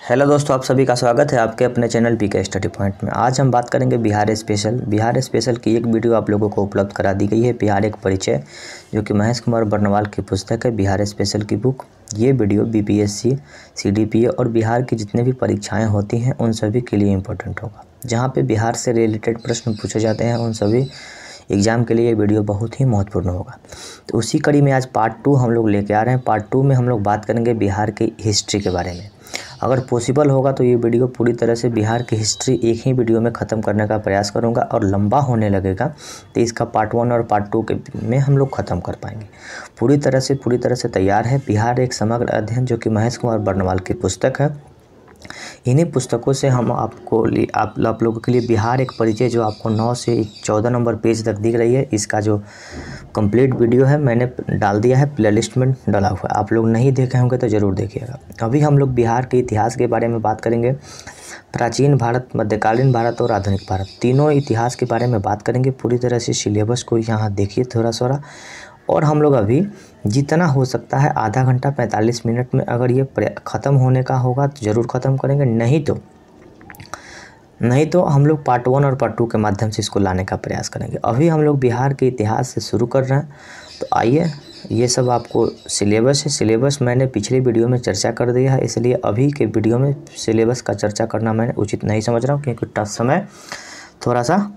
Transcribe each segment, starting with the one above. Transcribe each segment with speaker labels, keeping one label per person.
Speaker 1: Hello दोस्तों, आप सभी का स्वागत है आपके अपने चैनल पीके स्टडी पॉइंट में। आज हम बात करेंगे बिहार स्पेशल। बिहार स्पेशल की एक वीडियो आप लोगों को उपलब्ध करा दी गई है, बिहार एक परिचय, जो कि महेश कुमार बर्नवाल की पुस्तक है, बिहार स्पेशल की बुक। ये वीडियो बीपीएससी, सीडीपीए और बिहार की जितने भी परीक्षाएँ होती हैं उन सभी के लिए इम्पोर्टेंट होगा। जहाँ पर बिहार से रिलेटेड प्रश्न पूछे जाते हैं उन सभी एग्ज़ाम के लिए ये वीडियो बहुत ही महत्वपूर्ण होगा। तो उसी कड़ी में आज पार्ट 2 हम लोग लेके आ रहे हैं। पार्ट 2 में हम लोग बात करेंगे बिहार की हिस्ट्री के बारे में। अगर पॉसिबल होगा तो ये वीडियो पूरी तरह से बिहार की हिस्ट्री एक ही वीडियो में ख़त्म करने का प्रयास करूँगा, और लंबा होने लगेगा तो इसका पार्ट 1 और पार्ट 2 के में हम लोग ख़त्म कर पाएंगे। पूरी तरह से तैयार है बिहार एक समग्र अध्ययन, जो कि महेश कुमार बर्नवाल की पुस्तक है। इन्हीं पुस्तकों से हम आप लोगों के लिए बिहार एक परिचय, जो आपको 9 से 14 नंबर पेज तक दिख रही है, इसका जो कंप्लीट वीडियो है मैंने डाल दिया है, प्लेलिस्ट में डाला हुआ है। आप लोग नहीं देखे होंगे तो ज़रूर देखिएगा। अभी हम लोग बिहार के इतिहास के बारे में बात करेंगे। प्राचीन भारत, मध्यकालीन भारत और आधुनिक भारत, तीनों इतिहास के बारे में बात करेंगे। पूरी तरह से सिलेबस को यहाँ देखिए थोड़ा, और हम लोग अभी जितना हो सकता है आधा घंटा 45 मिनट में अगर ये ख़त्म होने का होगा तो ज़रूर ख़त्म करेंगे, नहीं तो हम लोग पार्ट 1 और पार्ट 2 के माध्यम से इसको लाने का प्रयास करेंगे। अभी हम लोग बिहार के इतिहास से शुरू कर रहे हैं, तो आइए, ये सब आपको सिलेबस है। सिलेबस मैंने पिछले वीडियो में चर्चा कर दिया है, इसलिए अभी के वीडियो में सिलेबस का चर्चा करना मैं उचित नहीं समझ रहा हूँ, क्योंकि टफ समय थोड़ा सा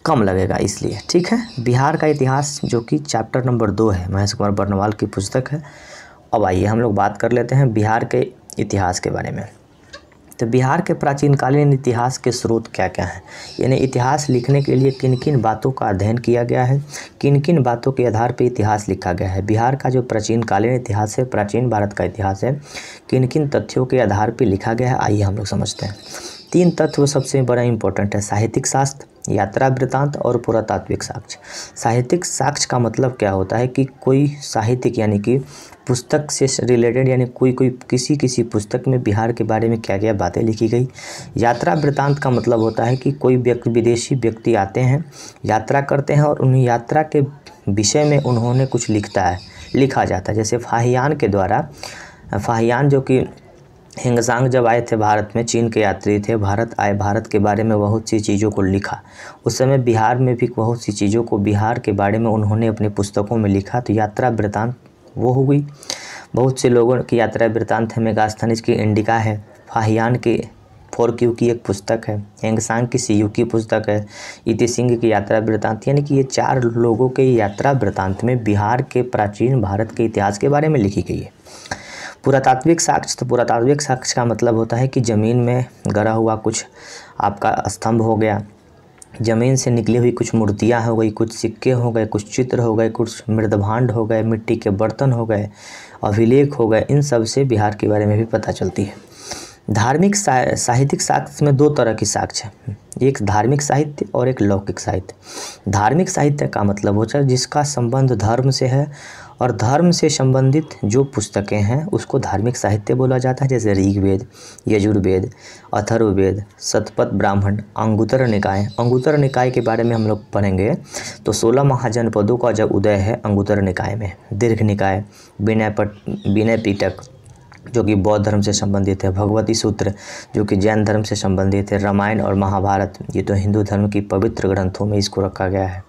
Speaker 1: कम लगेगा इसलिए। ठीक है, बिहार का इतिहास जो कि चैप्टर नंबर 2 है, महेश कुमार बर्नवाल की पुस्तक है। अब आइए हम लोग बात कर लेते हैं बिहार के इतिहास के बारे में। तो बिहार के प्राचीनकालीन इतिहास के स्रोत क्या क्या हैं, यानी इतिहास लिखने के लिए किन किन बातों का अध्ययन किया गया है, किन किन बातों के आधार पर इतिहास लिखा गया है। बिहार का जो प्राचीनकालीन इतिहास है, प्राचीन भारत का इतिहास है, किन किन तथ्यों के आधार पर लिखा गया है, आइए हम लोग समझते हैं। 3 तत्व सबसे बड़ा इम्पोर्टेंट है: साहित्यिक शास्त्र, यात्रा वृत्तांत और पुरातात्विक साक्ष्य। साहित्यिक साक्ष्य का मतलब क्या होता है कि कोई साहित्यिक यानी कि पुस्तक से रिलेटेड, यानी कोई किसी पुस्तक में बिहार के बारे में क्या क्या बातें लिखी गई। यात्रा वृत्तांत का मतलब होता है कि कोई विदेशी व्यक्ति आते हैं, यात्रा करते हैं, और उन्हें यात्रा के विषय में उन्होंने कुछ लिखा जाता है। जैसे फाहियान के द्वारा, फाहियान जो कि हिंगसांग जब आए थे भारत में, चीन के यात्री थे, भारत के बारे में बहुत सी चीज़ों को लिखा। उस समय बिहार में भी बहुत सी चीज़ों को बिहार के बारे में उन्होंने अपनी पुस्तकों में लिखा, तो यात्रा वृत्तांत वो हो गई। बहुत से लोगों की यात्रा वृत्तांत है। मेगास्थनीज की इंडिका है, फाहियान की 4Q की एक पुस्तक है, हिंगसांग की CU की पुस्तक है, इति सिंह की यात्रा वृत्तांत, यानी कि ये 4 लोगों के यात्रा वृत्तांत में बिहार के प्राचीन भारत के इतिहास के बारे में लिखी गई है। पुरातात्विक साक्ष्य, तो पुरातात्विक साक्ष्य का मतलब होता है कि ज़मीन में गड़ा हुआ कुछ आपका स्तंभ हो गया, ज़मीन से निकली हुई कुछ मूर्तियाँ हो गई, कुछ सिक्के हो गए, कुछ चित्र हो गए, कुछ मृदभांड हो गए, मिट्टी के बर्तन हो गए, अभिलेख हो गए। इन सब से बिहार के बारे में भी पता चलती है। धार्मिक साहित्यिक साक्ष्य में 2 तरह की साक्ष्य है, एक धार्मिक साहित्य और एक लौकिक साहित्य। धार्मिक साहित्य का मतलब होता है जिसका संबंध धर्म से है, और धर्म से संबंधित जो पुस्तकें हैं उसको धार्मिक साहित्य बोला जाता है। जैसे ऋग्वेद, यजुर्वेद, अथर्ववेद, शतपथ ब्राह्मण, अंगुत्तर निकाय। अंगुत्तर निकाय के बारे में हम लोग पढ़ेंगे तो 16 महाजनपदों का जब उदय है अंगुत्तर निकाय में। दीर्घ निकाय, विनय पिटक जो कि बौद्ध धर्म से संबंधित है, भगवती सूत्र जो कि जैन धर्म से संबंधित है, रामायण और महाभारत ये तो हिंदू धर्म की पवित्र ग्रंथों में इसको रखा गया है।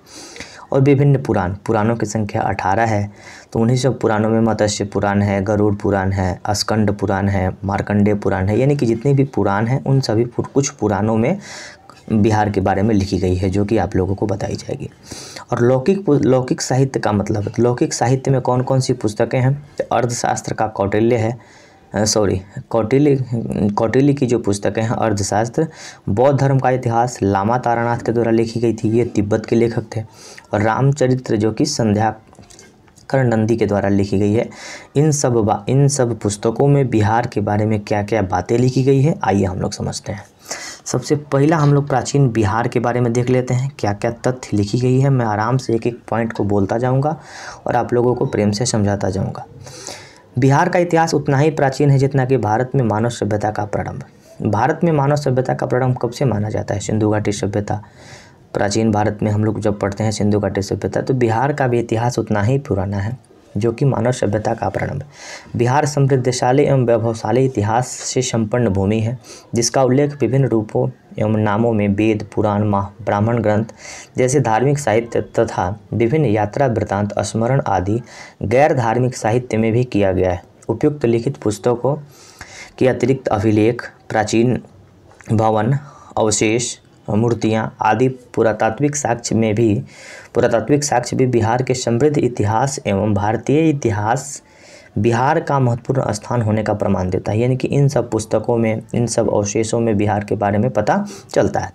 Speaker 1: और विभिन्न पुराणों की संख्या 18 है। तो उन्हीं सब पुराणों में मत्स्य पुराण है, गरुड़ पुराण है, स्कंद पुराण है, मार्कंडेय पुराण है, यानी कि जितने भी पुराण हैं उन सभी कुछ पुराणों में बिहार के बारे में लिखी गई है, जो कि आप लोगों को बताई जाएगी। और लौकिक साहित्य का मतलब, लौकिक साहित्य में कौन कौन सी पुस्तकें हैं? तो अर्थशास्त्र का कौटिल्य है, कौटिल्य की जो पुस्तकें हैं अर्थशास्त्र। बौद्ध धर्म का इतिहास लामा तारानाथ के द्वारा लिखी गई थी, ये तिब्बत के लेखक थे। और रामचरित्र जो कि संध्याकर नंदी के द्वारा लिखी गई है। इन सब पुस्तकों में बिहार के बारे में क्या क्या बातें लिखी गई है, आइए हम लोग समझते हैं। सबसे पहला हम लोग प्राचीन बिहार के बारे में देख लेते हैं, क्या क्या तथ्य लिखी गई है। मैं आराम से एक एक पॉइंट को बोलता जाऊँगा और आप लोगों को प्रेम से समझाता जाऊँगा। बिहार का इतिहास उतना ही प्राचीन है जितना कि भारत में मानव सभ्यता का प्रारंभ। भारत में मानव सभ्यता का प्रारंभ कब से माना जाता है? सिंधु घाटी सभ्यता। प्राचीन भारत में हम लोग जब पढ़ते हैं सिंधु घाटी सभ्यता, तो बिहार का भी इतिहास उतना ही पुराना है जो कि मानव सभ्यता का प्रारंभ। बिहार समृद्धशाली एवं वैभवशाली इतिहास से संपन्न भूमि है, जिसका उल्लेख विभिन्न रूपों एवं नामों में वेद, पुराण, ब्राह्मण ग्रंथ जैसे धार्मिक साहित्य तथा विभिन्न यात्रा वृत्तांत, स्मरण आदि गैर धार्मिक साहित्य में भी किया गया है। उपयुक्त लिखित पुस्तकों के अतिरिक्त अभिलेख, प्राचीन भवन, अवशेष, मूर्तियाँ आदि पुरातात्विक साक्ष्य भी बिहार के समृद्ध इतिहास एवं भारतीय इतिहास बिहार का महत्वपूर्ण स्थान होने का प्रमाण देता है। यानी कि इन सब पुस्तकों में, इन सब अवशेषों में बिहार के बारे में पता चलता है।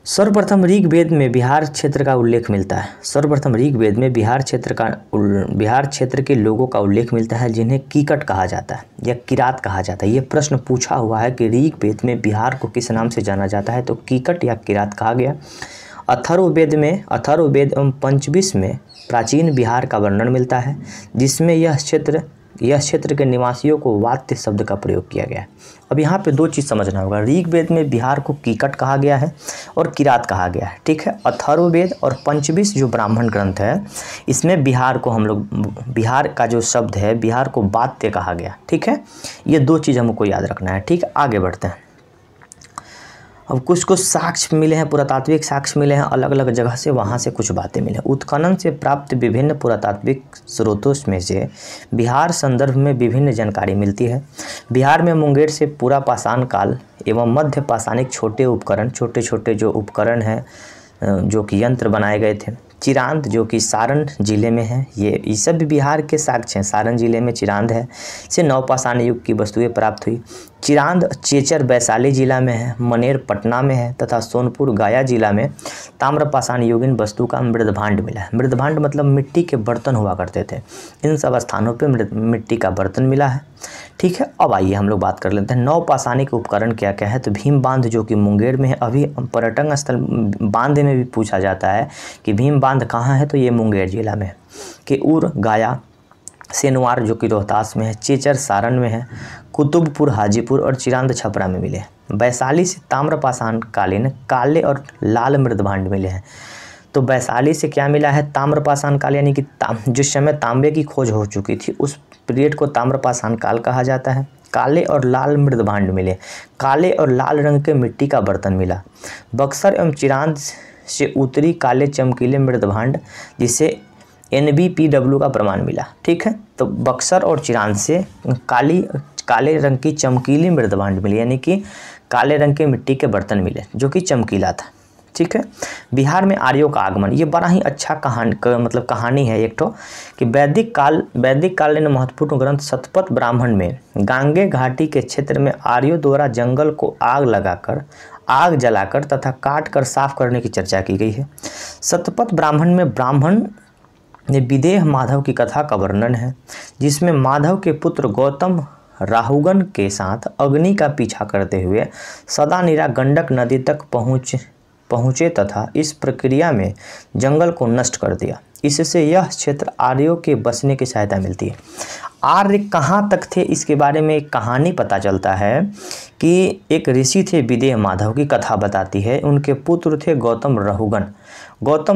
Speaker 1: सर्वप्रथम ऋग्वेद में बिहार क्षेत्र का उल्लेख मिलता है। सर्वप्रथम ऋग्वेद में बिहार क्षेत्र के लोगों का उल्लेख मिलता है, जिन्हें कीकट कहा जाता है या किरात कहा जाता है। ये प्रश्न पूछा हुआ है कि ऋग्वेद में बिहार को किस नाम से जाना जाता है, तो कीकट या किरात कहा गया। अथर्ववेद एवं पंचविश में प्राचीन बिहार का वर्णन मिलता है, जिसमें यह क्षेत्र के निवासियों को वात्य शब्द का प्रयोग किया गया है। अब यहाँ पे दो चीज़ समझना होगा। ऋग्वेद में बिहार को कीकट कहा गया है और किरात कहा गया है, ठीक है। अथर्ववेद और पंचविश जो ब्राह्मण ग्रंथ है, इसमें बिहार को हम लोग, बिहार का जो शब्द है, बिहार को वात्य कहा गया, ठीक है। ये दो चीज़ हमको याद रखना है, ठीक है। आगे बढ़ते हैं। अब कुछ साक्ष्य मिले हैं, पुरातात्विक साक्ष्य मिले हैं अलग अलग जगह से, वहाँ से कुछ बातें मिले। उत्खनन से प्राप्त विभिन्न पुरातात्विक स्रोतों में से बिहार संदर्भ में विभिन्न जानकारी मिलती है। बिहार में मुंगेर से पूरा पाषाण काल एवं मध्य पाषाणिक छोटे छोटे जो उपकरण हैं, जो कि यंत्र बनाए गए थे। चिरांद जो कि सारण जिले में है, ये सब भी बिहार के साक्ष्य हैं। सारण जिले में चिरांद है, से नवपाषाण युग की वस्तुएं प्राप्त हुई। चिरांद चेचर वैशाली जिला में है, मनेर पटना में है तथा सोनपुर गया जिला में ताम्रपाषाण युगीन वस्तु का मृदभांड मिला है। मृदभांड मतलब मिट्टी के बर्तन हुआ करते थे, इन सब स्थानों पे मिट्टी का बर्तन मिला है, ठीक है। अब आइए हम लोग बात कर लेते हैं नवपाषाणिक उपकरण क्या क्या है। तो भीम बांध जो कि मुंगेर में है, अभी पर्यटन स्थल बांध में भी पूछा जाता है कि भीम बांध कहाँ है, तो ये मुंगेर जिला में है। कि उर गाया सेनवार जो कि रोहतास में है, चेचर सारण में है, कुतुबपुर हाजीपुर और चिरांद छपरा में मिले हैं। वैशाली से ताम्रपाषाण कालीन काले और लाल मृदभांड मिले हैं। तो वैशाली से क्या मिला है, ताम्रपाषाण काल, यानी कि जिस समय तांबे की खोज हो चुकी थी उस पीरियड को ताम्रपाषाण काल कहा जाता है। काले और लाल मृदभांड मिले, काले और लाल रंग के मिट्टी का बर्तन मिला। बक्सर एवं चिरांद से उत्तरी काले चमकीले मृदभांड, जिसे NBPW का प्रमाण मिला, ठीक है। तो बक्सर और चिरांद से काले रंग की चमकीली मृदभांड मिली, यानी कि काले रंग के मिट्टी के बर्तन मिले जो कि चमकीला था, ठीक है। बिहार में आर्यों का आगमन, ये बड़ा ही अच्छा कहानी है एक तो, कि वैदिक कालीन महत्वपूर्ण ग्रंथ शतपथ ब्राह्मण में गांगे घाटी के क्षेत्र में आर्यों द्वारा जंगल को आग जलाकर तथा काट कर साफ करने की चर्चा की गई है। शतपथ ब्राह्मण में ब्राह्मण ने विदेह माधव की कथा का वर्णन है, जिसमें माधव के पुत्र गौतम राहुगन के साथ अग्नि का पीछा करते हुए सदानीरा गंडक नदी तक पहुँचे तथा इस प्रक्रिया में जंगल को नष्ट कर दिया। इससे यह क्षेत्र आर्यों के बसने की सहायता मिलती है। आर्य कहाँ तक थे, इसके बारे में एक कहानी पता चलता है कि एक ऋषि थे विदेह माधव की कथा बताती है। उनके पुत्र थे गौतम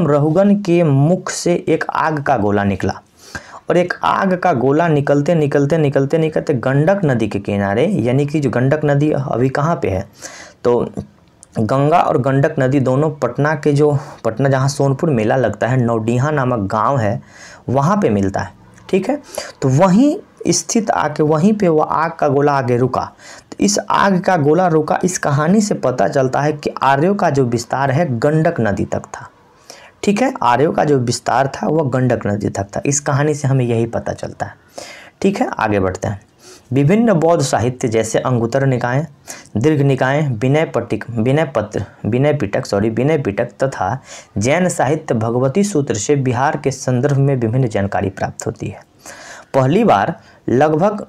Speaker 1: रहुगन के मुख से एक आग का गोला निकला और एक आग का गोला निकलते गंडक नदी के किनारे, यानी कि जो गंडक नदी अभी कहाँ पे है, तो गंगा और गंडक नदी दोनों पटना जहाँ सोनपुर मेला लगता है, नौडीहा नामक गांव है, वहाँ पे मिलता है, ठीक है। तो वहीं स्थित आके वहीं पे वह आग का गोला आगे रुका। तो इस आग का गोला रुका, इस कहानी से पता चलता है कि आर्यों का जो विस्तार है गंडक नदी तक था, ठीक है। आर्यों का जो विस्तार था वह गंडक नदी तक था। इस कहानी से हमें यही पता चलता है, ठीक है। आगे बढ़ते हैं। विभिन्न बौद्ध साहित्य जैसे अंगुत्तर निकाय, दीर्घ निकाय, विनय पिटक तथा जैन साहित्य भगवती सूत्र से बिहार के संदर्भ में विभिन्न जानकारी प्राप्त होती है। पहली बार लगभग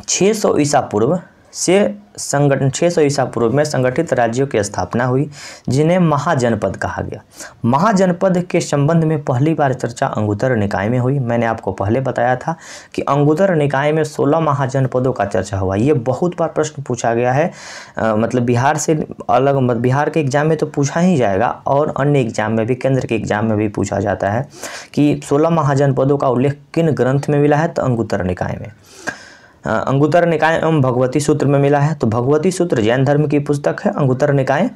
Speaker 1: 600 ईसा पूर्व से 600 ईसा पूर्व में संगठित राज्यों की स्थापना हुई जिन्हें महाजनपद कहा गया। महाजनपद के संबंध में पहली बार चर्चा अंगुत्तर निकाय में हुई। मैंने आपको पहले बताया था कि अंगुत्तर निकाय में 16 महाजनपदों का चर्चा हुआ। ये बहुत बार प्रश्न पूछा गया है, मतलब बिहार से अलग बिहार के एग्जाम में तो पूछा ही जाएगा और अन्य एग्जाम में भी, केंद्र के एग्जाम में भी पूछा जाता है कि 16 महाजनपदों का उल्लेख किन ग्रंथ में मिला है, तो अंगुत्तर निकाय में। अंगुत्तर निकाय एवं भगवती सूत्र में मिला है, तो भगवती सूत्र जैन धर्म की पुस्तक है। अंगुत्तर निकाय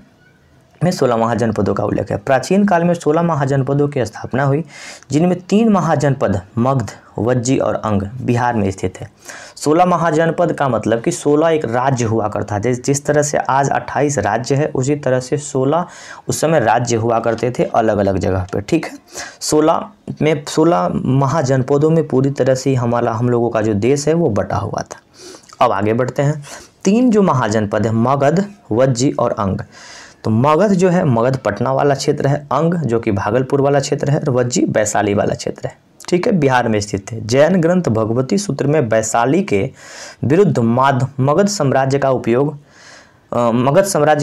Speaker 1: में 16 महाजनपदों का उल्लेख है। प्राचीन काल में 16 महाजनपदों की स्थापना हुई जिनमें 3 महाजनपद मगध, वज्जी और अंग बिहार में स्थित है। 16 महाजनपद का मतलब कि 16 एक राज्य हुआ करता था। जिस तरह से आज 28 राज्य है, उसी तरह से 16 उस समय राज्य हुआ करते थे अलग अलग जगह पे, ठीक है। 16 महाजनपदों में पूरी तरह से हम लोगों का जो देश है वो बटा हुआ था। अब आगे बढ़ते हैं। 3 जो महाजनपद है, मगध, वज्जी और अंग। तो मगध जो है, मगध पटना वाला क्षेत्र है, अंग जो कि भागलपुर वाला क्षेत्र है और वज्जी वैशाली वाला क्षेत्र है, ठीक है, बिहार में स्थित है। जैन ग्रंथ भगवती सूत्र में वैशाली के विरुद्ध मगध साम्राज्य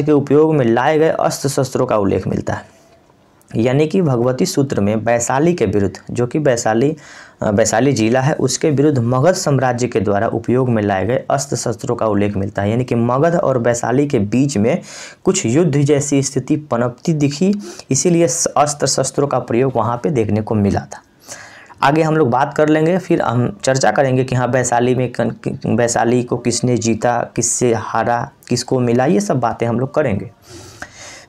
Speaker 1: के उपयोग में लाए गए अस्त्र शस्त्रों का उल्लेख मिलता है। यानी कि भगवती सूत्र में वैशाली के विरुद्ध, जो कि वैशाली जिला है, उसके विरुद्ध मगध साम्राज्य के द्वारा उपयोग में लाए गए अस्त्र शस्त्रों का उल्लेख मिलता है। यानी कि मगध और वैशाली के बीच में कुछ युद्ध जैसी स्थिति पनपती दिखी, इसीलिए अस्त्र शस्त्रों का प्रयोग वहाँ पे देखने को मिला था। आगे हम लोग बात कर लेंगे, फिर हम चर्चा करेंगे कि हाँ वैशाली को किसने जीता, किससे हारा, किसको मिला, ये सब बातें हम लोग करेंगे।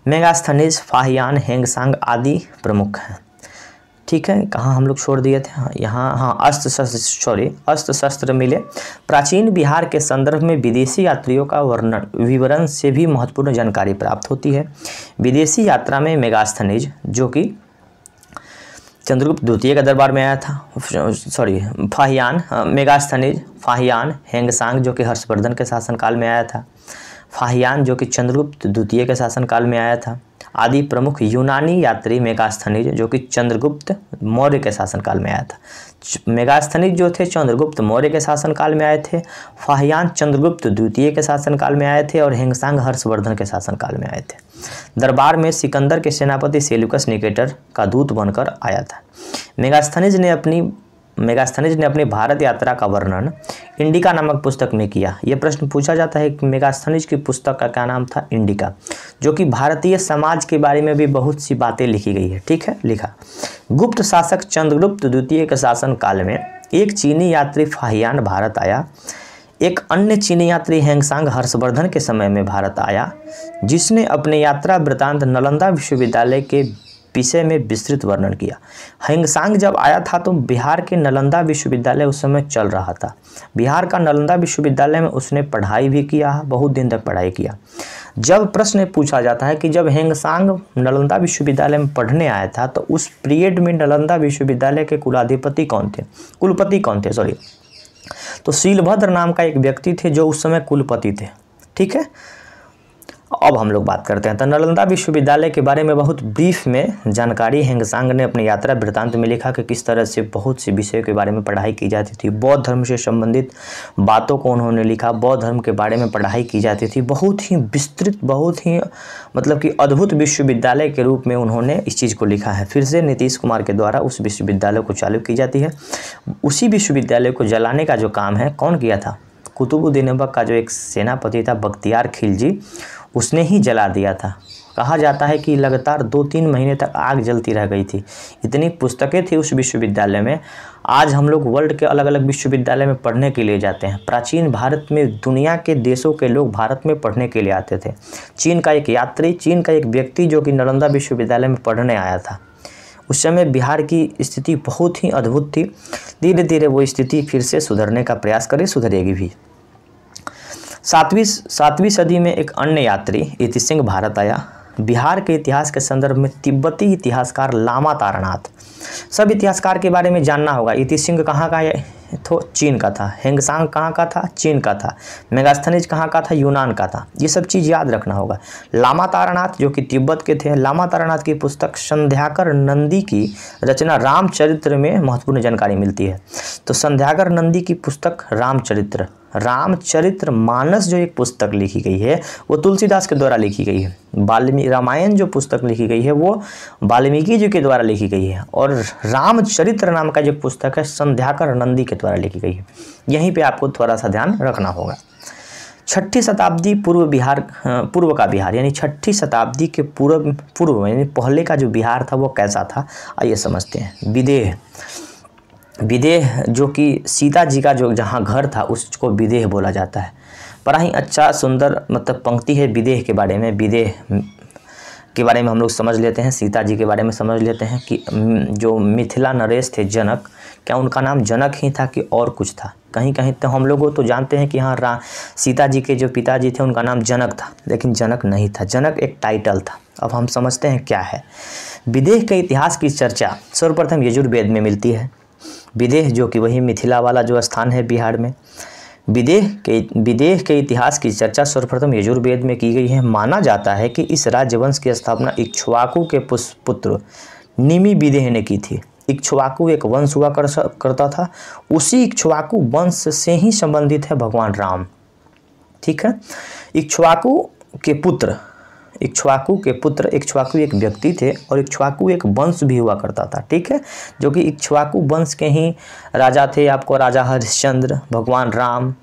Speaker 1: मेगास्थनीज, फाहियान, हेंगसांग आदि प्रमुख हैं, ठीक है। कहाँ हम लोग छोड़ दिए थे, यहाँ अस्त्र शस्त्र मिले। प्राचीन बिहार के संदर्भ में विदेशी यात्रियों का विवरण से भी महत्वपूर्ण जानकारी प्राप्त होती है। विदेशी यात्रा में मेगास्थनीज जो कि चंद्रगुप्त द्वितीय के दरबार में आया था, मेगास्थनीज, फाहियान, हेंगसांग जो कि हर्षवर्धन के शासनकाल में आया था, फाहियान जो कि चंद्रगुप्त द्वितीय के शासनकाल में आया था, आदि प्रमुख यूनानी यात्री मेगास्थनीज जो कि चंद्रगुप्त मौर्य के शासनकाल में आया था। मेगास्थनीज जो थे चंद्रगुप्त मौर्य के शासनकाल में आए थे, फाहियान चंद्रगुप्त द्वितीय के शासनकाल में आए थे और हेंगसांग हर्षवर्धन के शासनकाल में आए थे। दरबार में सिकंदर के सेनापति सेल्यूकस निकेटर का दूत बनकर आया था। मेगास्थनीज ने अपनी भारत यात्रा का वर्णन इंडिका नामक पुस्तक में किया। यह प्रश्न पूछा जाता है कि मेगास्थनीज की पुस्तक का क्या नाम था, इंडिका, जो कि भारतीय समाज के बारे में भी बहुत सी बातें लिखी गई है, ठीक है, लिखा। गुप्त शासक चंद्रगुप्त द्वितीय के शासन काल में एक चीनी यात्री फाहियान भारत आया। एक अन्य चीनी यात्री हेंगसांग हर्षवर्धन के समय में भारत आया, जिसने अपने यात्रा वृतांत नालंदा विश्वविद्यालय के विषय में विस्तृत वर्णन किया। हेंगसांग जब आया था तो बिहार के नालंदा विश्वविद्यालय उस समय चल रहा था। बिहार का नालंदा विश्वविद्यालय में उसने पढ़ाई भी किया, बहुत दिन तक पढ़ाई किया। जब प्रश्न पूछा जाता है कि जब हेंगसांग नालंदा विश्वविद्यालय में पढ़ने आया था तो उस पीरियड में नालंदा विश्वविद्यालय के कुलपति कौन थे, तो शीलभद्र नाम का एक व्यक्ति थे जो उस समय कुलपति थे, ठीक है। अब हम लोग बात करते हैं तो नालंदा विश्वविद्यालय के बारे में बहुत ब्रीफ में जानकारी हेंगसांग ने अपनी यात्रा वृत्तांत में लिखा कि किस तरह से बहुत से विषयों के बारे में पढ़ाई की जाती थी। बौद्ध धर्म से संबंधित बातों को उन्होंने लिखा, बौद्ध धर्म के बारे में पढ़ाई की जाती थी। बहुत ही विस्तृत, बहुत ही मतलब कि अद्भुत विश्वविद्यालय के रूप में उन्होंने इस चीज़ को लिखा है। फिर से नीतीश कुमार के द्वारा उस विश्वविद्यालय को चालू की जाती है। उसी विश्वविद्यालय को जलाने का जो काम है कौन किया था, कुतुबुद्दीन ऐबक का जो एक सेनापति था बख्तियार खिलजी, उसने ही जला दिया था। कहा जाता है कि लगातार 2-3 महीने तक आग जलती रह गई थी। इतनी पुस्तकें थी उस विश्वविद्यालय में। आज हम लोग वर्ल्ड के अलग अलग विश्वविद्यालय में पढ़ने के लिए जाते हैं। प्राचीन भारत में दुनिया के देशों के लोग भारत में पढ़ने के लिए आते थे। चीन का एक व्यक्ति जो कि नालंदा विश्वविद्यालय में पढ़ने आया था, उस समय बिहार की स्थिति बहुत ही अद्भुत थी। धीरे धीरे वो स्थिति फिर से सुधरने का प्रयास करे, सुधरेगी भी। 7वीं सदी में एक अन्य यात्री इतिसिंह भारत आया। बिहार के इतिहास के संदर्भ में तिब्बती इतिहासकार लामा तारानाथ, सब इतिहासकार के बारे में जानना होगा। इतिसिंह कहाँ का तो चीन का था। हेंगसांग कहाँ का था? चीन का था। मेगास्थनीज कहाँ का था? यूनान का था। ये सब चीज़ याद रखना होगा। लामा तारानाथ जो कि तिब्बत के थे, लामा तारानाथ की पुस्तक संध्याकर नंदी की रचना रामचरित्र में महत्वपूर्ण जानकारी मिलती है। तो संध्याकर नंदी की पुस्तक रामचरित्र मानस जो एक पुस्तक लिखी गई है वो तुलसीदास के द्वारा लिखी गई है। वाल्मीकि रामायण जो पुस्तक लिखी गई है वो वाल्मीकि जी के द्वारा लिखी गई है, और रामचरित्र नाम का जो पुस्तक है संध्याकर नंदी के द्वारा लिखी गई है। यहीं पे आपको थोड़ा सा ध्यान रखना होगा। 6ठी शताब्दी पूर्व का बिहार, यानी 6ठी शताब्दी के पूर्व यानी पहले का जो बिहार था वो कैसा था, आइए समझते हैं। विदेह जो कि सीता जी का जो जहाँ घर था उसको विदेह बोला जाता है। बड़ा ही अच्छा सुंदर मतलब पंक्ति है विदेह के बारे में। विदेह के बारे में हम लोग समझ लेते हैं, सीता जी के बारे में समझ लेते हैं कि जो मिथिला नरेश थे जनक, क्या उनका नाम जनक ही था कि और कुछ था? कहीं कहीं तो हम लोग तो जानते हैं कि हाँ सीता जी के जो पिताजी थे उनका नाम जनक था, लेकिन जनक नहीं था। जनक एक टाइटल था। अब हम समझते हैं क्या है। विदेह के इतिहास की चर्चा सर्वप्रथम यजुर्वेद में मिलती है। विदेह जो कि वही मिथिला वाला जो स्थान है बिहार में, विदेह के इतिहास की चर्चा सर्वप्रथम यजुर्वेद में की गई है। माना जाता है कि इस राज्यवंश की स्थापना इक्ष्वाकु के पुत्र निमि विदेह ने की थी। इक्ष्वाकु एक वंश हुआ करता था, उसी इक्ष्वाकु वंश से ही संबंधित है भगवान राम। ठीक है। इक्ष्वाकु इक्ष्वाकु एक व्यक्ति थे और इक्ष्वाकु एक वंश भी हुआ करता था। ठीक है, जो कि इक्ष्वाकु वंश के ही राजा थे। आपको राजा हरिश्चंद्र, भगवान राम,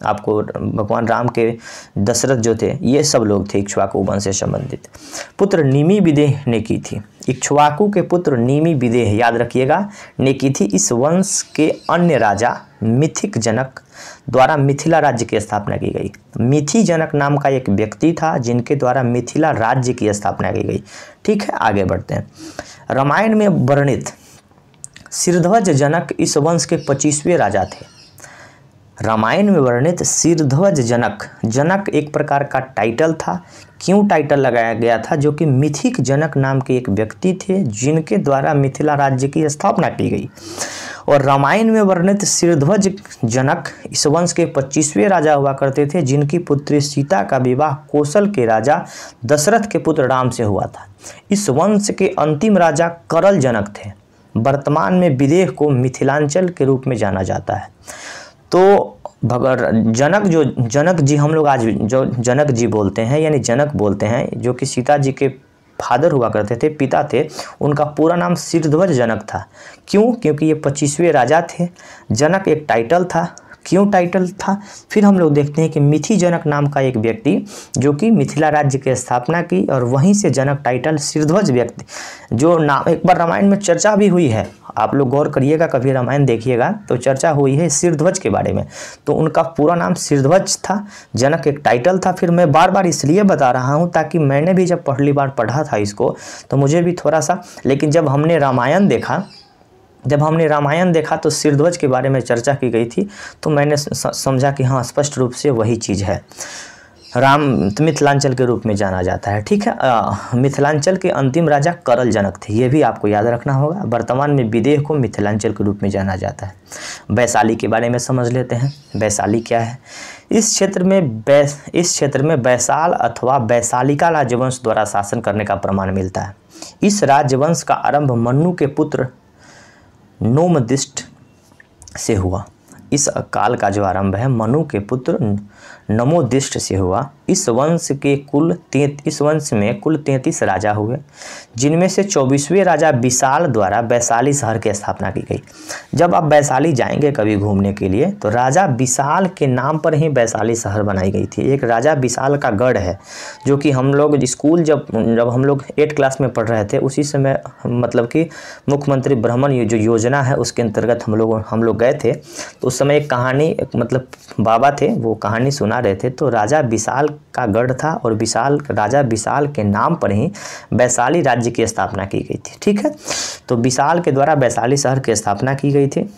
Speaker 1: आपको भगवान राम के दशरथ जो थे, ये सब लोग थे इक्ष्वाकु वंश से संबंधित। पुत्र निमि विदेह ने की थी। इक्ष्वाकु के पुत्र निमि विदेह, याद रखिएगा, ने की थी। इस वंश के अन्य राजा मिथिक जनक द्वारा मिथिला राज्य की स्थापना की गई। मिथि जनक नाम का एक व्यक्ति था जिनके द्वारा मिथिला राज्य की स्थापना की गई। ठीक है, आगे बढ़ते हैं। रामायण में वर्णित सिरध्वज जनक इस वंश के 25वें राजा थे। रामायण में वर्णित सिरध्वज जनक एक प्रकार का टाइटल था। क्यों टाइटल लगाया गया था? जो कि मिथिक जनक नाम के एक व्यक्ति थे जिनके द्वारा मिथिला राज्य की स्थापना की गई। और रामायण में वर्णित सिरध्वज जनक इस वंश के 25वें राजा हुआ करते थे, जिनकी पुत्री सीता का विवाह कौशल के राजा दशरथ के पुत्र राम से हुआ था। इस वंश के अंतिम राजा करल जनक थे। वर्तमान में विदेह को मिथिलांचल के रूप में जाना जाता है। तो जनक जी हम लोग आज जो जनक जी बोलते हैं, यानी जनक बोलते हैं, जो कि सीता जी के फादर हुआ करते थे, पिता थे, उनका पूरा नाम सिरध्वज जनक था। क्यों? क्योंकि ये 25वें राजा थे। जनक एक टाइटल था। क्यों टाइटल था? फिर हम लोग देखते हैं कि मिथि जनक नाम का एक व्यक्ति जो कि मिथिला राज्य की स्थापना की, और वहीं से जनक टाइटल सिरध्वज व्यक्ति जो नाम एक बार रामायण में चर्चा भी हुई है। आप लोग गौर करिएगा, कभी रामायण देखिएगा तो चर्चा हुई है सिरध्वज के बारे में। तो उनका पूरा नाम सिरध्वज था। जनक एक टाइटल था। फिर मैं बार बार इसलिए बता रहा हूँ ताकि मैंने भी जब पहली बार पढ़ा था इसको तो मुझे भी थोड़ा सा, लेकिन जब हमने रामायण देखा तो सिरध्वज के बारे में चर्चा की गई थी, तो मैंने समझा कि हाँ, स्पष्ट रूप से वही चीज़ है। राम मिथिलांचल के रूप में जाना जाता है। ठीक है। मिथिलांचल के अंतिम राजा करल जनक थे, ये भी आपको याद रखना होगा। वर्तमान में विदेह को मिथिलांचल के रूप में जाना जाता है। वैशाली के बारे में समझ लेते हैं। वैशाली क्या है? इस क्षेत्र में वैशाल अथवा वैशालिका राजवंश द्वारा शासन करने का प्रमाण मिलता है। इस राजवंश का आरंभ मनु के पुत्र नोमदिष्ट से हुआ। इस काल का जो आरंभ है मनु के पुत्र नमोदिष्ट से हुआ। इस वंश में कुल 33 राजा हुए, जिनमें से 24वें राजा विशाल द्वारा वैशाली शहर की स्थापना की गई। जब आप वैशाली जाएंगे कभी घूमने के लिए तो राजा विशाल के नाम पर ही वैशाली शहर बनाई गई थी। एक राजा विशाल का गढ़ है, जो कि हम लोग स्कूल जब हम लोग 8 क्लास में पढ़ रहे थे उसी समय, मतलब कि मुख्यमंत्री भ्रमण जो योजना है उसके अंतर्गत हम लोग गए थे। तो उस समय एक कहानी, मतलब बाबा थे वो कहानी सुना रहे थे। तो राजा विशाल का गढ़ था और राजा विशाल के नाम पर ही वैशाली राज्य की स्थापना की गई थी। ठीक है। तो विशाल के द्वारा वैशाली शहर की स्थापना की गई थी।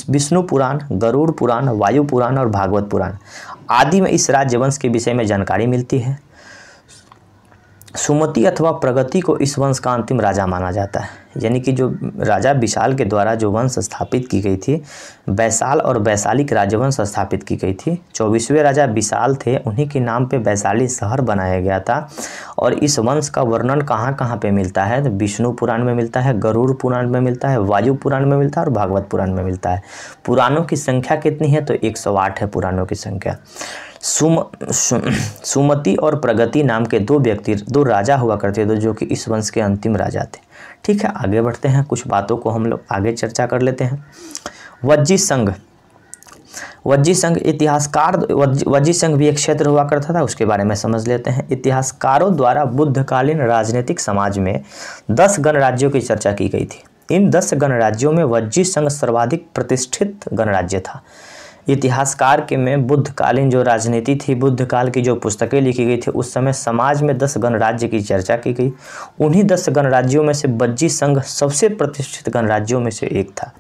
Speaker 1: विष्णु पुराण, गरुड़ पुराण, वायु पुराण और भागवत पुराण आदि में इस राज्यवंश के विषय में जानकारी मिलती है। सुमति अथवा प्रगति को इस वंश का अंतिम राजा माना जाता है। यानी कि जो राजा विशाल के द्वारा जो वंश स्थापित की गई थी, वैशाल और वैशालिक राजवंश स्थापित की गई थी। 24वें राजा विशाल थे, उन्हीं के नाम पे वैशाली शहर बनाया गया था। और इस वंश का वर्णन कहाँ कहाँ पे मिलता है? तो विष्णु पुराण में मिलता है, गरुड़ पुराण में मिलता है, वायु पुराण में मिलता है और भागवत पुराण में मिलता है। पुराणों की संख्या कितनी है? तो 108 है पुराणों की संख्या। सुमति और प्रगति नाम के दो राजा हुआ करते थे, जो कि इस वंश के अंतिम राजा थे। ठीक है, आगे बढ़ते हैं, कुछ बातों को हम लोग आगे चर्चा कर लेते हैं। वज्जी संघ इतिहासकार, वज्जी संघ भी एक क्षेत्र हुआ करता था, उसके बारे में समझ लेते हैं। इतिहासकारों द्वारा बुद्धकालीन राजनीतिक समाज में 10 गणराज्यों की चर्चा की गई थी। इन 10 गणराज्यों में वज्जी संघ सर्वाधिक प्रतिष्ठित गणराज्य था। इतिहासकार के में बुद्धकालीन जो राजनीति थी, बुद्ध काल की जो पुस्तकें लिखी गई थी, उस समय समाज में 10 गणराज्य की चर्चा की गई। उन्हीं 10 गणराज्यों में से वज्जी संघ सबसे प्रतिष्ठित गणराज्यों में से एक था।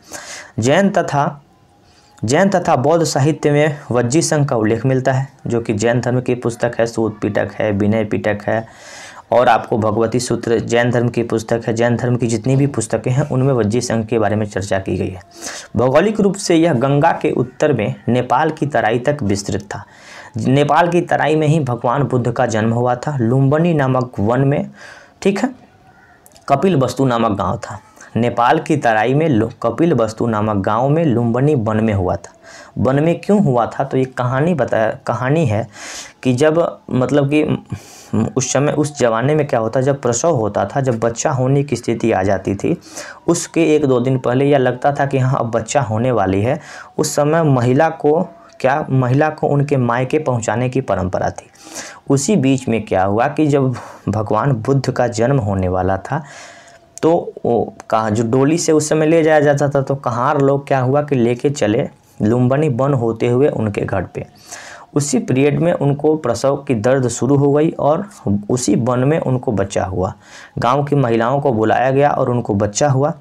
Speaker 1: जैन तथा बौद्ध साहित्य में वज्जी संघ का उल्लेख मिलता है, जो कि जैन धर्म की पुस्तक है, सूत पिटक है, विनय पिटक है, और आपको भगवती सूत्र जैन धर्म की पुस्तक है। जैन धर्म की जितनी भी पुस्तकें हैं उनमें वज्जी संघ के बारे में चर्चा की गई है। भौगोलिक रूप से यह गंगा के उत्तर में नेपाल की तराई तक विस्तृत था। नेपाल की तराई में ही भगवान बुद्ध का जन्म हुआ था, लुम्बिनी नामक वन में। ठीक है, कपिलवस्तु नामक गांव था। नेपाल की तराई में कपिलवस्तु नामक गांव में लुम्बिनी वन में हुआ था। वन में क्यों हुआ था? तो ये कहानी है कि जब मतलब कि उस समय, उस ज़माने में क्या होता, जब प्रसव होता था, जब बच्चा होने की स्थिति आ जाती थी, उसके 1-2 दिन पहले यह लगता था कि हाँ अब बच्चा होने वाली है, उस समय महिला को उनके मायके पहुंचाने की परंपरा थी। उसी बीच में क्या हुआ कि जब भगवान बुद्ध का जन्म होने वाला था, तो वो कहाँ जो डोली से उस समय ले जाया जाता था, तो कहार लोग क्या हुआ कि लेके चले लुम्बिनी वन होते हुए उनके घर पे। उसी पीरियड में उनको प्रसव की दर्द शुरू हो गई और उसी वन में उनको बच्चा हुआ। गांव की महिलाओं को बुलाया गया और उनको बच्चा हुआ।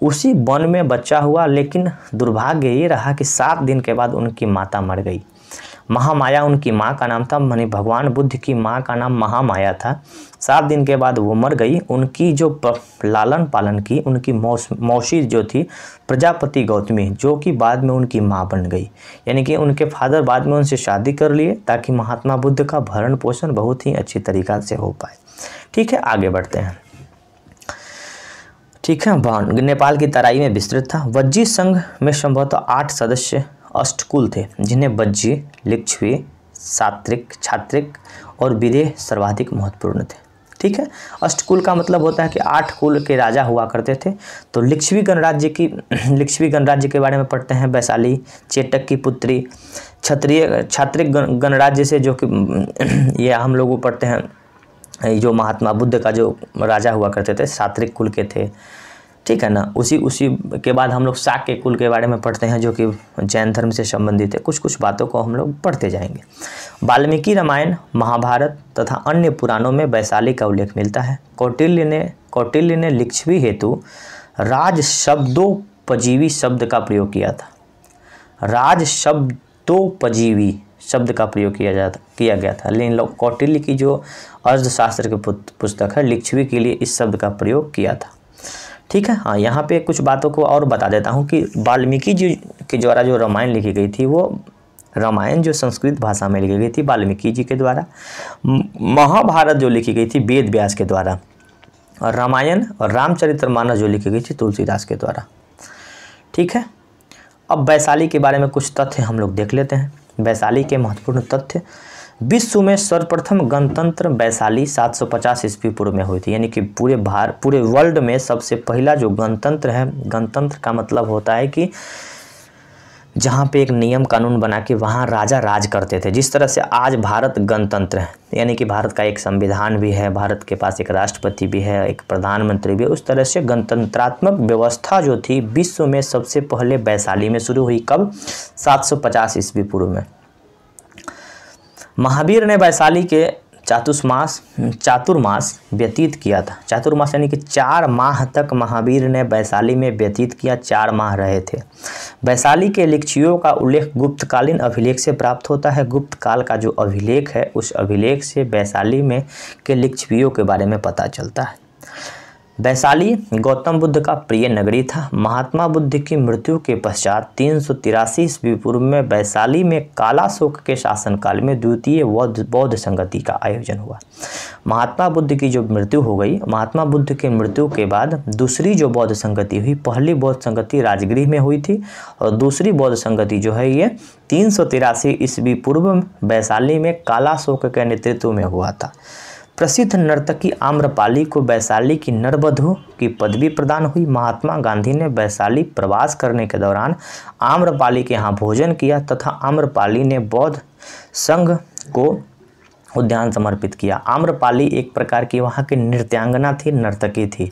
Speaker 1: उसी वन में बच्चा हुआ, लेकिन दुर्भाग्य ये रहा कि 7 दिन के बाद उनकी माता मर गई। महामाया उनकी माँ का नाम था, माने भगवान बुद्ध की माँ का नाम महामाया था। 7 दिन के बाद वो मर गई। उनकी जो लालन पालन की उनकी मौसी जो थी प्रजापति गौतमी, जो कि बाद में उनकी माँ बन गई। यानी कि उनके फादर बाद में उनसे शादी कर लिए ताकि महात्मा बुद्ध का भरण पोषण बहुत ही अच्छी तरीक़ा से हो पाए। ठीक है, आगे बढ़ते हैं। ठीक है, नेपाल की तराई में विस्तृत था। वज्जी संघ में संभवतः 8 सदस्य अष्टकुल थे, जिन्हें वज्जी, लिच्छवी, सात्रिक, छात्रिक और विदेह सर्वाधिक महत्वपूर्ण थे। ठीक है, अष्टकुल का मतलब होता है कि 8 कुल के राजा हुआ करते थे। तो लिच्छवी गणराज्य के बारे में पढ़ते हैं। वैशाली, चेटक की पुत्री, छात्रिक गणराज्य से, जो कि ये हम लोग पढ़ते हैं, जो महात्मा बुद्ध का जो राजा हुआ करते थे सात्रिक कुल के थे। ठीक है ना। उसी के बाद हम लोग शाक्य कुल के बारे में पढ़ते हैं, जो कि जैन धर्म से संबंधित है। कुछ बातों को हम लोग पढ़ते जाएंगे। वाल्मीकि रामायण, महाभारत तथा अन्य पुराणों में वैशाली का उल्लेख मिलता है। कौटिल्य ने लिच्छवी हेतु राज शब्दोपजीवी शब्द का प्रयोग किया था। राज शब्दोपजीवी शब्द का प्रयोग किया गया था। लेकिन कौटिल्य की जो अर्थशास्त्र की पुस्तक है, लिच्छवी के लिए इस शब्द का प्रयोग किया था। ठीक है। हाँ, यहाँ पे कुछ बातों को और बता देता हूँ कि वाल्मीकि जी के द्वारा जो रामायण लिखी गई थी, वो रामायण जो संस्कृत भाषा में लिखी गई थी वाल्मीकि जी के द्वारा। महाभारत जो लिखी गई थी वेद व्यास के द्वारा, और रामायण और रामचरितमानस जो लिखी गई थी तुलसीदास के द्वारा। ठीक है। अब वैशाली के बारे में कुछ तथ्य हम लोग देख लेते हैं। वैशाली के महत्वपूर्ण तथ्य: विश्व में सर्वप्रथम गणतंत्र वैशाली 750 ईस्वी पूर्व में हुई थी। यानी कि पूरे वर्ल्ड में सबसे पहला जो गणतंत्र है, गणतंत्र का मतलब होता है कि जहाँ पे एक नियम कानून बना के वहाँ राजा राज करते थे। जिस तरह से आज भारत गणतंत्र है, यानी कि भारत का एक संविधान भी है, भारत के पास एक राष्ट्रपति भी है, एक प्रधानमंत्री भी है, उस तरह से गणतंत्रात्मक व्यवस्था जो थी विश्व में सबसे पहले वैशाली में शुरू हुई। कब? 750 ईस्वी पूर्व में। महावीर ने वैशाली के चातुर्मास व्यतीत किया था। चातुर्मास यानी कि 4 माह तक महावीर ने वैशाली में व्यतीत किया, 4 माह रहे थे। वैशाली के लिच्छवियों का उल्लेख गुप्तकालीन अभिलेख से प्राप्त होता है। गुप्त काल का जो अभिलेख है उस अभिलेख से वैशाली में के लिच्छवियों के बारे में पता चलता है। वैशाली गौतम बुद्ध का प्रिय नगरी था। महात्मा बुद्ध की मृत्यु के पश्चात 383 ईस्वी पूर्व में वैशाली में कालाशोक के शासनकाल में द्वितीय बौद्ध संगति का आयोजन हुआ। महात्मा बुद्ध की जो मृत्यु हो गई, महात्मा बुद्ध के मृत्यु के बाद दूसरी जो बौद्ध संगति हुई, पहली बौद्ध संगति राजगृह में हुई थी और दूसरी बौद्ध संगति जो है ये 383 ईस्वी पूर्व वैशाली में कालाशोक के नेतृत्व में हुआ था। प्रसिद्ध नर्तकी आम्रपाली को वैशाली की नरवधु की पदवी प्रदान हुई। महात्मा गांधी ने वैशाली प्रवास करने के दौरान आम्रपाली के यहाँ भोजन किया तथा आम्रपाली ने बौद्ध संघ को उद्यान समर्पित किया। आम्रपाली एक प्रकार की वहाँ की नृत्यांगना थी, नर्तकी थी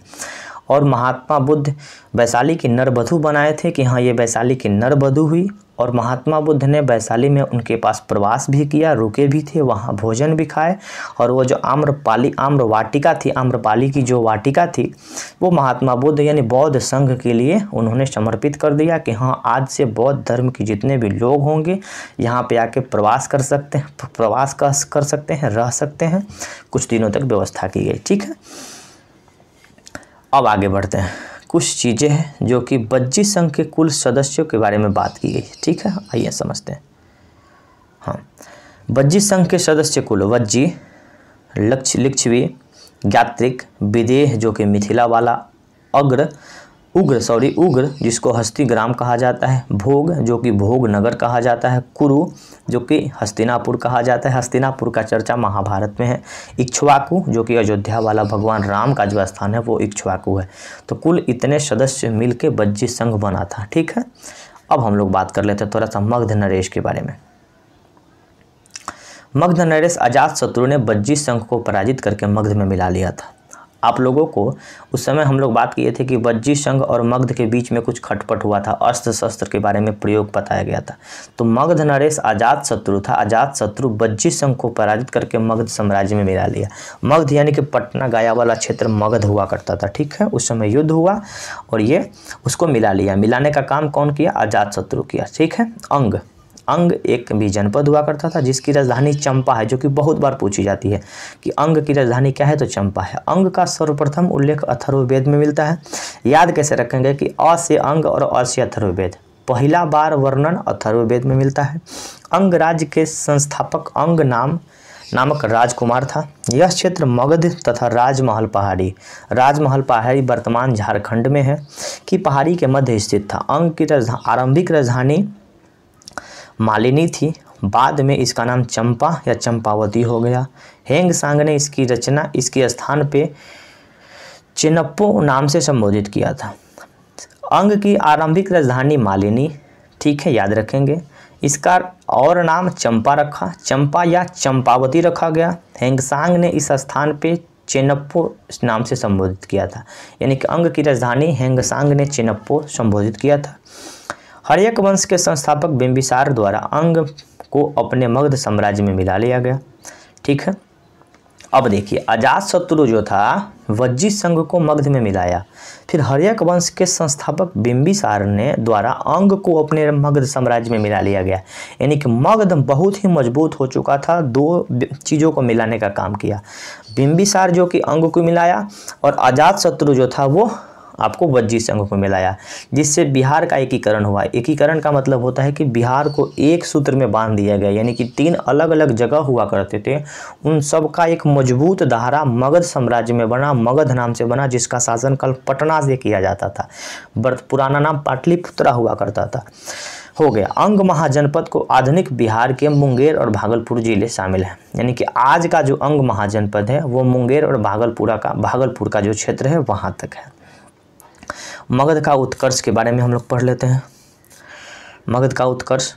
Speaker 1: और महात्मा बुद्ध वैशाली की नरवधु बनाए थे कि हाँ ये वैशाली की नरवधु हुई। और महात्मा बुद्ध ने वैशाली में उनके पास प्रवास भी किया, रुके भी थे, वहाँ भोजन भी खाए और वो जो आम्र वाटिका थी, आम्रपाली की जो वाटिका थी वो महात्मा बुद्ध यानी बौद्ध संघ के लिए उन्होंने समर्पित कर दिया कि हाँ आज से बौद्ध धर्म के जितने भी लोग होंगे यहाँ पे आके प्रवास कर सकते हैं, रह सकते हैं। कुछ दिनों तक व्यवस्था की गई। ठीक है, अब आगे बढ़ते हैं। कुछ चीज़ें हैं जो कि वज्जी संघ के कुल सदस्यों के बारे में बात की गई। ठीक है, आइए समझते हैं। हाँ, वज्जी संघ के सदस्य कुल वज्जी, लिच्छवी, ज्ञात्रिक, विदेह जो कि मिथिला वाला, उग्र जिसको हस्तिग्राम कहा जाता है, भोग जो कि भोग नगर कहा जाता है, कुरु जो कि हस्तिनापुर कहा जाता है, हस्तिनापुर का चर्चा महाभारत में है, इक्ष्वाकु जो कि अयोध्या वाला भगवान राम का जो स्थान है वो इक्ष्वाकु है। तो कुल इतने सदस्य मिलके वज्जी संघ बना था। ठीक है, अब हम लोग बात कर लेते हैं थोड़ा सा मगध नरेश के बारे में। मगध नरेश अजातशत्रु ने वज्जी संघ को पराजित करके मगध में मिला लिया था। आप लोगों को उस समय हम लोग बात किए थे कि वज्जी संघ और मगध के बीच में कुछ खटपट हुआ था, अस्त्र शस्त्र के बारे में प्रयोग बताया गया था। तो मगध नरेश अजातशत्रु था, अजातशत्रु वज्जी संघ को पराजित करके मगध साम्राज्य में मिला लिया। मगध यानी कि पटना गया वाला क्षेत्र मगध हुआ करता था। ठीक है, उस समय युद्ध हुआ और ये उसको मिला लिया। मिलाने का काम कौन किया? अजातशत्रु किया। ठीक है, अंग एक भी जनपद हुआ करता था जिसकी राजधानी चंपा है, जो कि बहुत बार पूछी जाती है कि अंग की राजधानी क्या है, तो चंपा है। अंग का सर्वप्रथम उल्लेख अथर्ववेद में मिलता है। याद कैसे रखेंगे कि अ से अंग और अ से अथर्ववेद, पहला बार वर्णन अथर्ववेद में मिलता है। अंग राज्य के संस्थापक अंग नामक राजकुमार था। यह क्षेत्र मगध तथा राजमहल पहाड़ी वर्तमान झारखंड में है कि पहाड़ी के मध्य स्थित था। अंग की आरंभिक राजधानी मालिनी थी, बाद में इसका नाम चंपा या चंपावती हो गया। हेंग सांग ने इसकी रचना इसके स्थान पे चेनप्पो नाम से संबोधित किया था। अंग की आरंभिक राजधानी मालिनी, ठीक है, याद रखेंगे। इसका और नाम चंपा रखा, चंपा या चंपावती रखा गया। हेंगसांग ने इस स्थान पे चेनप्पो नाम से संबोधित किया था, यानी कि अंग की राजधानी हेंगसांग ने चेनप्पो संबोधित किया था। हर्यक वंश के संस्थापक बिंबिसार द्वारा अंग को अपने मगध साम्राज्य में मिला लिया गया। ठीक है, अब देखिए अजातशत्रु जो था वज्जी संघ को मगध में मिलाया, फिर हर्यक वंश के संस्थापक बिंबिसार ने द्वारा अंग को अपने मगध साम्राज्य में मिला लिया गया। यानी कि मगध बहुत ही मजबूत हो चुका था, दो चीज़ों को मिलाने का काम किया। बिंबिसार जो कि अंग को मिलाया और अजातशत्रु जो था वो आपको वज्जी संघ को मिलाया, जिससे बिहार का एकीकरण हुआ। एकीकरण का मतलब होता है कि बिहार को एक सूत्र में बांध दिया गया, यानी कि 3 अलग अलग जगह हुआ करते थे, उन सब का एक मजबूत धारा मगध साम्राज्य में बना, मगध नाम से बना, जिसका शासनकाल पटना से किया जाता था। पुराना नाम पाटलिपुत्रा हुआ करता था। हो गया। अंग महाजनपद को आधुनिक बिहार के मुंगेर और भागलपुर जिले शामिल हैं, यानी कि आज का जो अंग महाजनपद है वो मुंगेर और भागलपुर का जो क्षेत्र है वहाँ तक है। मगध का उत्कर्ष के बारे में हम लोग पढ़ लेते हैं। मगध का उत्कर्ष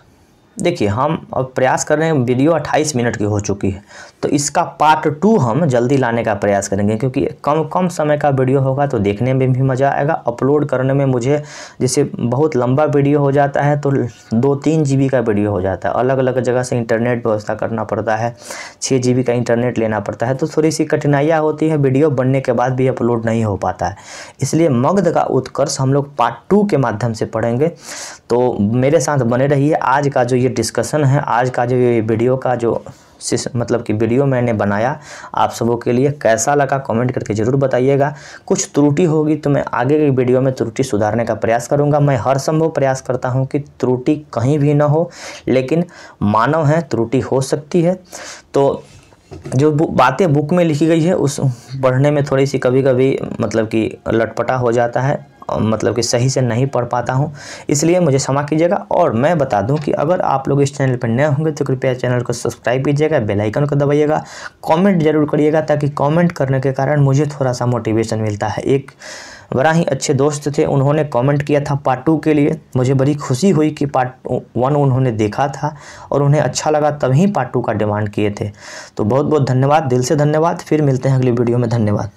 Speaker 1: देखिए हम अब प्रयास कर रहे हैं, वीडियो 28 मिनट की हो चुकी है, तो इसका पार्ट 2 हम जल्दी लाने का प्रयास करेंगे, क्योंकि कम समय का वीडियो होगा तो देखने में भी मज़ा आएगा। अपलोड करने में मुझे जैसे बहुत लंबा वीडियो हो जाता है तो 2-3 GB का वीडियो हो जाता है, अलग अलग जगह से इंटरनेट व्यवस्था करना पड़ता है, 6 GB का इंटरनेट लेना पड़ता है, तो थोड़ी सी कठिनाइयाँ होती है, वीडियो बनने के बाद भी अपलोड नहीं हो पाता है। इसलिए मगध का उत्कर्ष हम लोग पार्ट 2 के माध्यम से पढ़ेंगे, तो मेरे साथ बने रहिए। आज का जो ये डिस्कशन है, आज का जो ये वीडियो का जो मतलब कि वीडियो मैंने बनाया आप सबों के लिए कैसा लगा कमेंट करके ज़रूर बताइएगा। कुछ त्रुटि होगी तो मैं आगे की वीडियो में त्रुटि सुधारने का प्रयास करूंगा। मैं हर संभव प्रयास करता हूं कि त्रुटि कहीं भी ना हो, लेकिन मानव है, त्रुटि हो सकती है। तो जो बातें बुक में लिखी गई है उस पढ़ने में थोड़ी सी कभी कभी मतलब कि लटपटा हो जाता है, मतलब कि सही से नहीं पढ़ पाता हूं, इसलिए मुझे क्षमा कीजिएगा। और मैं बता दूं कि अगर आप लोग इस चैनल पर नए होंगे तो कृपया चैनल को सब्सक्राइब कीजिएगा, बेल आइकन को दबाइएगा, कमेंट जरूर करिएगा, ताकि कमेंट करने के कारण मुझे थोड़ा सा मोटिवेशन मिलता है। एक बड़ा ही अच्छे दोस्त थे, उन्होंने कमेंट किया था पार्ट 2 के लिए, मुझे बड़ी खुशी हुई कि पार्ट 1 उन्होंने देखा था और उन्हें अच्छा लगा, तभी पार्ट 2 का डिमांड किए थे। तो बहुत बहुत धन्यवाद, दिल से धन्यवाद। फिर मिलते हैं अगली वीडियो में, धन्यवाद।